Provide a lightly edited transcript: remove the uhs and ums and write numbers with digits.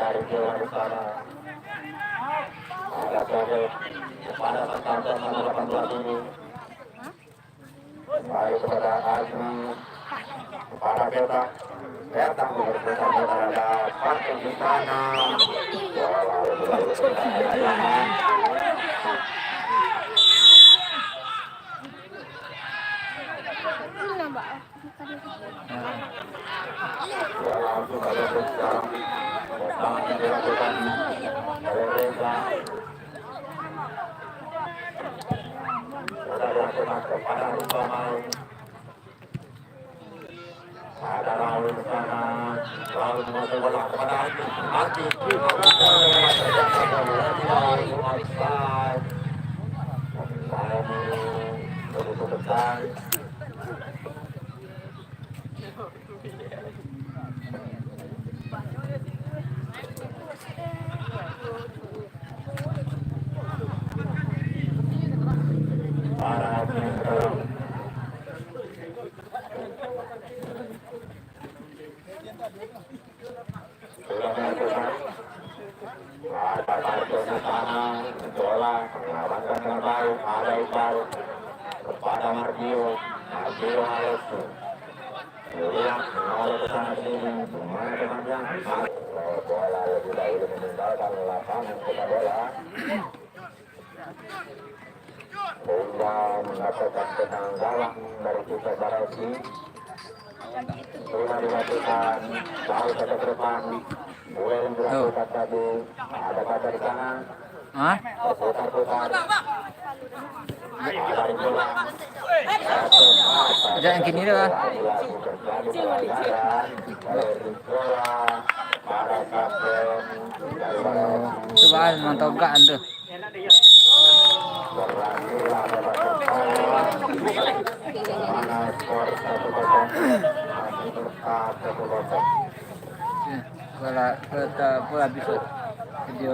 Dari Jawa Utara ada kepada pertandingan nomor 18 ini baik kepada Azmi kepada Beta bersama terhadap partai di sana langsung ada sekarang tangan yang dilakukan oleh Reza sudah dilakukan kepada Rupamal ada lalu ke sana lalu menguasai bola kepada Hati begitu besar para sudah melakukan ada partai di sana bola mengamankan dengan baik ada Iqbal kepada Mardio harus lihat menolak ke sana sini mana temannya bola lebih dahulu meninggalkan lapangan kita bola sehingga mendapatkan penanggalan dari kita Barasi sudah dilakukan jauh ke depan mulai dilakukan tadi ada kata di kanan putar-putar ada di bola Ada yang gini dah. Coba mantau gak anda. Bola bisa video.